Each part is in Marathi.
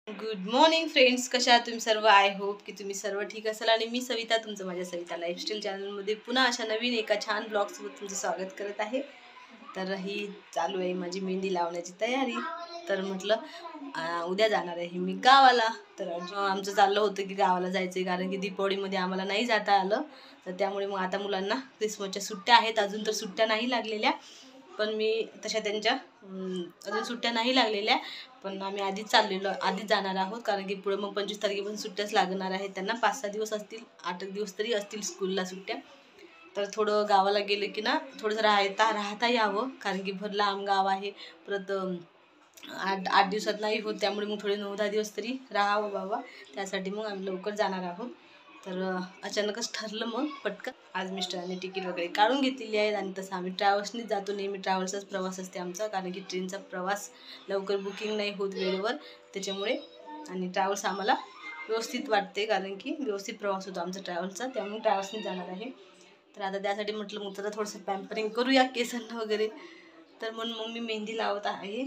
गुड मॉर्निंग फ्रेंड्स, कशा आहात तुम्ही सर्व? आय होप की तुम्ही सर्व ठीक असाल. आणि मी सविता, तुमचं माझ्या सविता लाईफस्टाईल चॅनलमध्ये पुन्हा अशा नवीन एका छान ब्लॉगसोबत तुमचं स्वागत करत आहे. तर ही चालू आहे माझी मेहंदी लावण्याची तयारी. तर म्हटलं उद्या जाणार आहे मी गावाला. तर आमचं चाललं होतं की गावाला जायचं आहे, कारण की दीपावळीमध्ये आम्हाला नाही जाता आलं. तर त्यामुळे मग आता मुलांना क्रिसमसच्या सुट्ट्या आहेत, अजून तर सुट्ट्या नाही लागलेल्या. पण मी तशा त्यांच्या अजून सुट्ट्या नाही लागलेल्या, पण आम्ही आधीच जाणार आहोत, कारण की पुढे मग 25 तारखेपासून सुट्ट्याच लागणार आहेत त्यांना. 5-6 दिवस असतील, 8 दिवस तरी असतील स्कूलला सुट्ट्या. तर थोडं गावाला गेले की ना थोडंसं राहता यावं, कारण की भर लांब गाव आहे. परत 8 दिवसात नाही होत, त्यामुळे मग थोडे 9-10 दिवस तरी राहावं बाबा. त्यासाठी मग आम्ही लवकर जाणार आहोत. तर अचानकच ठरलं मग पटकन. आज मिस्टरांनी तिकीट वगैरे काढून घेतलेली आहेत, आणि तसं आम्ही ट्रॅव्हल्सनीच जातो. नेहमी ट्रॅव्हल्सचाच प्रवास असते आमचा, कारण की ट्रेनचा प्रवास लवकर बुकिंग नाही होत वेळेवर, त्याच्यामुळे. आणि ट्रॅव्हल्स आम्हाला व्यवस्थित वाटते, कारण की व्यवस्थित प्रवास होतो आमचा ट्रॅव्हल्सचा, त्यामुळे ट्रॅव्हल्सनी जाणार आहे. तर आता त्यासाठी म्हटलं मग जरा थोडंसं पॅम्परिंग करूया केसांना वगैरे. तर म्हणून मग मी मेहंदी लावत आहे.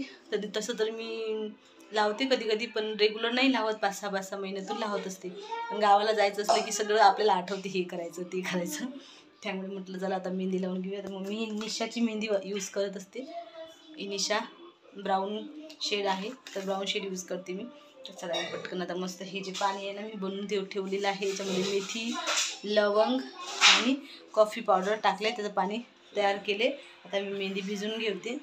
तसं तर मी लावते कधी कधी, पण रेग्युलर नाही लावत. 5-6 महिन्यातून लावत असते. पण गावाला जायचं असलं की सगळं आपल्याला आठवते, हे करायचं ते करायचं. त्यामुळे म्हटलं चला आता मेहंदी लावून घेऊया. तर मग मी इनिशाची मेहंदी यूज करत असते. इनिशा ब्राऊन शेड आहे, तर ब्राऊन शेड यूज करते मी. तर चला पटकन आता मस्त हे जे पाणी आहे ना मी बनवून ठेवलेलं आहे, याच्यामध्ये मेथी, लवंग आणि कॉफी पावडर टाकले, त्याचं पाणी तयार केले. आता मी मेहंदी भिजवून घेते.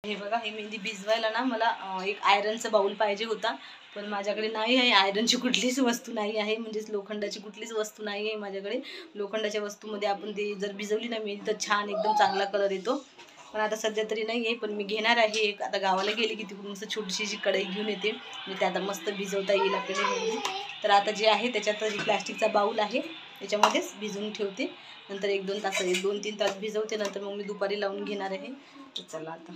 हे बघा, हे मेहंदी भिजवायला ना मला एक आयरनचा बाऊल पाहिजे होता, पण माझ्याकडे नाही आहे. आयरनची कुठलीच वस्तू नाही आहे, म्हणजेच लोखंडाची कुठलीच वस्तू नाही आहे माझ्याकडे. लोखंडाच्या वस्तूमध्ये आपण ते जर भिजवली ना मेहंदी तर छान एकदम चांगला कलर येतो. पण आता सध्या तरी नाही आहे, पण मी घेणार आहे एक. आता गावाला गेली की तिकडून मस्त छोटीशी कढई घेऊन येते, म्हणजे ते आता मस्त भिजवता येईल आपल्याला मेहंदी. तर आता जे आहे त्याच्यात प्लॅस्टिकचा बाऊल आहे, त्याच्यामध्येच भिजवून ठेवते. नंतर 2-3 तास भिजवते, नंतर मग मी दुपारी लावून घेणार आहे. तर चला आता.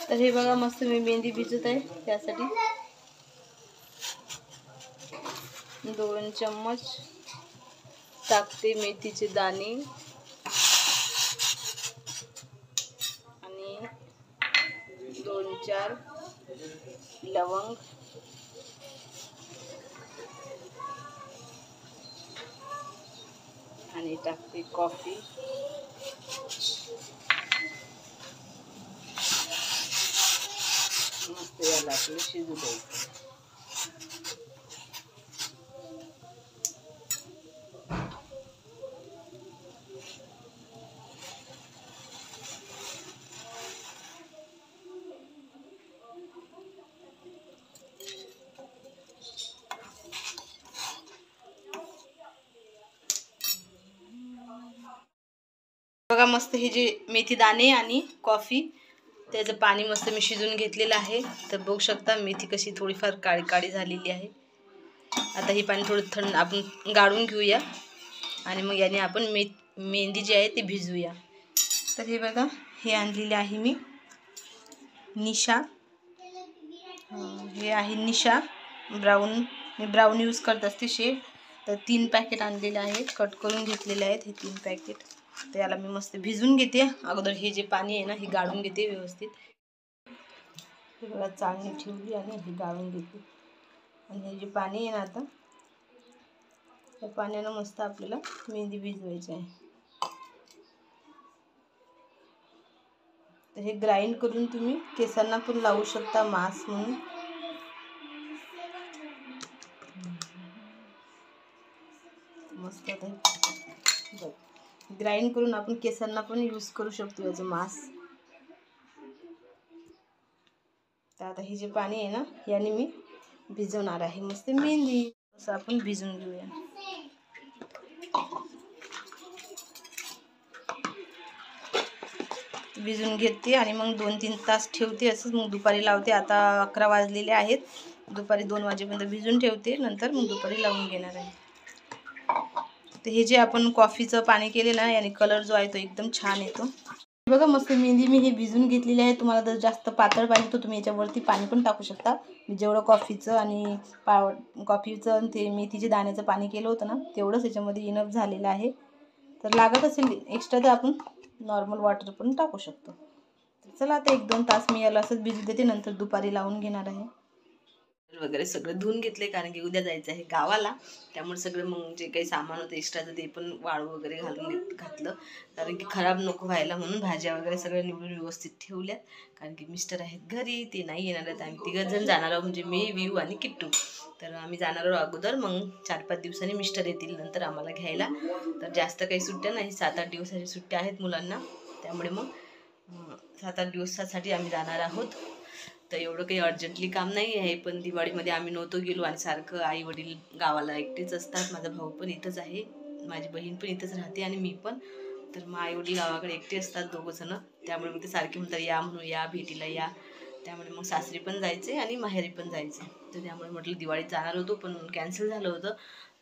तर हे बघा, मस्त मी मेहंदी भिजत आहे. त्यासाठी 2 चम्मच टाकते मेथीचे दाणे आणि 2-4 लवंग आणि टाकते कॉफी. मस्त याला आपलं शिजू द्यायचं. बघा, मस्त हे जे मेथी दाणे आणि कॉफी, त्याचं पाणी मस्त मी शिजून घेतलेलं आहे. तर बघू शकता मेथी कशी थोडीफार काळी काळी झालेली आहे. आता हे पाणी थोडं थंड आपण गाळून घेऊया, आणि मग याने आपण मेहंदी जी आहे ती भिजवूया. तर हे बघा, हे आणलेले आहे मी निशा. हे आहे निशा ब्राऊन. मी ब्राऊन यूज करत असते शेड. तर 3 पॅकेट आणलेले आहेत, कट करून घेतलेले आहेत हे 3 पॅकेट. तर याला मी मस्त भिजून घेते. अगोदर हे जे पाणी आहे ना हे गाळून घेते व्यवस्थित. हे बघा, चाळणी ठेवली आणि हे गाळून घेते. आणि हे जे पाणी आहे ना आता, त्या पाण्यानं मस्त आपल्याला मेहंदी भिजवायची आहे. तर हे ग्राइंड करून तुम्ही केसांना पण लावू शकता, मास्क म्हणून. मस्त आता ग्राइंड करून आपण केसांना पण यूज करू शकतो याचं मास्क. तर आता हे जे पाणी आहे ना याने मी भिजवणार आहे मस्त मेहंदी. असं आपण भिजवून घेऊया. भिजून घेते आणि मग 2-3 तास ठेवते असंच. मग दुपारी लावते. आता 11 वाजलेले आहेत. दुपारी 2 वाजेपर्यंत भिजून ठेवते, नंतर मग दुपारी लावून घेणार आहे. तर हे जे आपण कॉफीचं पाणी केले ना याने कलर जो आहे तो एकदम छान येतो. बघा, मस्त मेहंदी मी हे भिजून घेतलेली आहे. तुम्हाला जर जास्त पातळ पाहिजे तर तुम्ही याच्यावरती पाणी पण टाकू शकता. मी जेवढं कॉफीचं आणि कॉफीचं ते मेथीचे दाण्याचं पाणी केलं होतं ना तेवढंच याच्यामध्ये इनफ झालेलं आहे. तर लागत असेल एक्स्ट्रा तर आपण नॉर्मल वॉटर पण टाकू शकतो. चला आता 1-2 तास मी याला असंच भिजू देते, नंतर दुपारी लावून घेणार आहे. वगैरे सगळं धुवून घेतले, कारण की उद्या जायचं आहे गावाला. त्यामुळे सगळं मग जे काही सामान होतं एक्स्ट्राचं ते पण वाळू वगैरे घातलं, कारण की खराब नको व्हायला म्हणून. भाज्या वगैरे सगळ्या निवडून व्यवस्थित ठेवल्या, कारण की मिस्टर आहेत घरी, ते नाही येणार आहेत. आम्ही 3 जण जाणार आहोत, म्हणजे मी, विऊ आणि किट्टू. तर आम्ही जाणार आहोत अगोदर, मग 4-5 दिवसांनी मिस्टर येतील नंतर आम्हाला घ्यायला. तर जास्त काही सुट्ट्या नाही, 7-8 दिवसाची सुट्ट्या आहेत मुलांना. त्यामुळे मग 7-8 दिवसासाठी आम्ही जाणार आहोत. तर एवढं काही अर्जंटली काम नाही आहे, पण दिवाळीमध्ये आम्ही नव्हतो गेलो आणि सारखं आई वडील गावाला एकटेच असतात. माझा भाऊ पण इथंच आहे, माझी बहीण पण इथंच राहते आणि मी पण. तर मग आई वडील गावाकडे एकटे असतात 2 जण. त्यामुळे मग ते सारखे म्हणतात या म्हणून, या भेटीला या. त्यामुळे मग सासरी पण जायचे आणि माहेरी पण जायचे. तर त्यामुळे म्हटलं दिवाळीत जाणार होतो, पण कॅन्सल झालं होतं.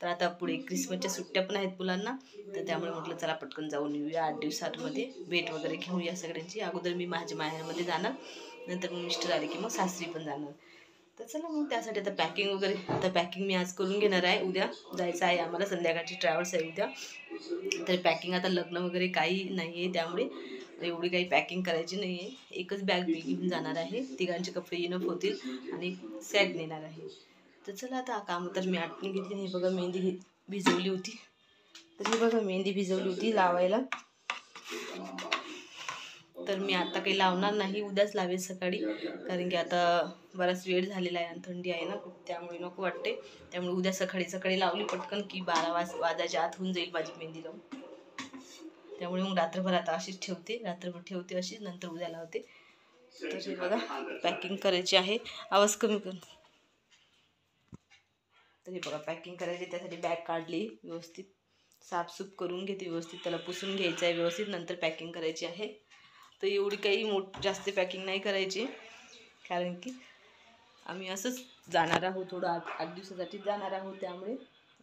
तर आता पुढे क्रिसमसच्या सुट्ट्या पण आहेत मुलांना, तर त्यामुळे म्हटलं चला पटकन जाऊन येऊया. 8 दिवसांमध्ये भेट वगैरे घेऊया सगळ्यांची. अगोदर मी माझ्या माहेरमध्ये जाणार, नंतर मग मिस्टर आले की मग सासरी पण जाणार. तर चला मग त्यासाठी आता पॅकिंग वगैरे, आता पॅकिंग मी आज करून घेणार आहे. उद्या जायचं आहे आम्हाला, संध्याकाळची ट्रॅव्हल्स आहे उद्या. तर पॅकिंग आता लग्न वगैरे काही नाही आहे, त्यामुळे एवढी काही पॅकिंग करायची नाही आहे. एकच बॅग घेऊन जाणार आहे, 3घांचे कपडे इनफ होतील आणि सॅग नेणार आहे. तर चला आता काम तर मी आटपून घेतली. हे बघा मेहंदी भिजवली होती, तर हे बघा मेहंदी भिजवली होती लावायला. तर मी आता काही लावणार नाही, उद्याच लावेल सकाळी, कारण की आता बराच वेळ झालेला आहे आणि थंडी आहे ना, त्यामुळे नको वाटते. त्यामुळे उद्या सकाळी लावली पटकन की 12 वाजायच्या आत होऊन जाईल माझी मेहंदी लावून. त्यामुळे मग रात्रभर आता अशीच ठेवते, अशीच, नंतर उद्या लावते. तर हे बघा पॅकिंग करायची आहे, आवाज कमी कर. तर हे बघा पॅकिंग करायची, त्यासाठी बॅग काढली, व्यवस्थित साफसूफ करून घेते, व्यवस्थित त्याला पुसून घ्यायचं आहे व्यवस्थित, नंतर पॅकिंग करायची आहे. तर एवढी काही जास्त पॅकिंग नाही करायची, कारण की आम्ही असंच जाणार आहोत, थोडं 8 दिवसासाठी जाणार आहोत. त्यामुळे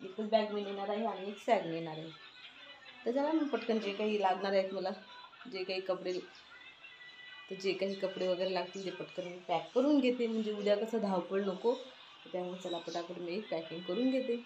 एकच बॅग मी नेणार आहे आणि एक सॅग नेणार आहे. तर चला मग पटकन जे काही लागणार आहेत मला, जे काही कपडे वगैरे लागतील ते पटकन मी पॅक करून घेते, म्हणजे उद्या कसं धावपळ नको. त्यामुळे चला पटापट मी पॅकिंग करून घेते.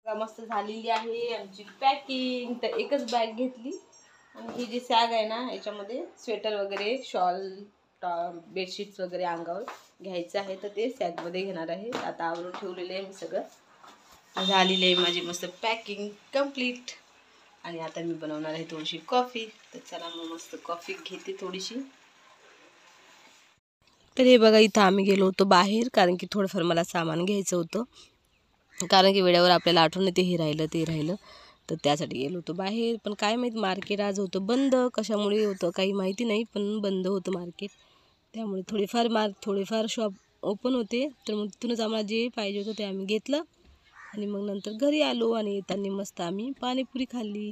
मस्त झालेली आहे आमची पॅकिंग. तर एकच बॅग घेतली आणि ही जी सॅग आहे ना, याच्यामध्ये स्वेटर वगैरे, शॉल, बेडशीट्स वगैरे अंगावर घ्यायचं आहे, तर ते सॅगमध्ये घेणार आहे. आता आवरून ठेवलेलं आहे मी सगळं, झालेली आहे माझी मस्त पॅकिंग कंप्लीट. आणि आता मी बनवणार आहे थोडीशी कॉफी. तर चला मग मस्त कॉफी घेते थोडीशी. तर हे बघा इथं आम्ही गेलो होतो बाहेर, कारण की थोडंफार मला सामान घ्यायचं होतं, कारण की वेळेवर आपल्याला आठवण येते हे राहिलं ते राहिलं. तर त्यासाठी गेलो होतो बाहेर, पण काय माहीत मार्केट आज होतं बंद, कशामुळे होतं काही माहिती नाही, पण बंद होतं मार्केट. त्यामुळे थोडेफार शॉप ओपन होते. तर मग तिथूनच आम्हाला जे पाहिजे होतं ते आम्ही घेतलं आणि मग नंतर घरी आलो आणि येताना मस्त आम्ही पाणीपुरी खाल्ली.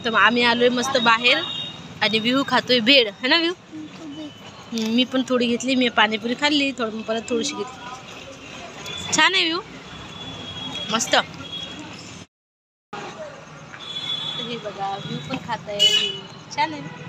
तर आम्ही आलोय मस्त बाहेर आणि विहू खातोय भेळ, है ना विहू? मी पण थोडी घेतली, मी पाणीपुरी खाल्ली, परत थोडीशी घेतली. छान आहे विहू, मस्त. हे बघा विहू पण खात आहे, छान आहे.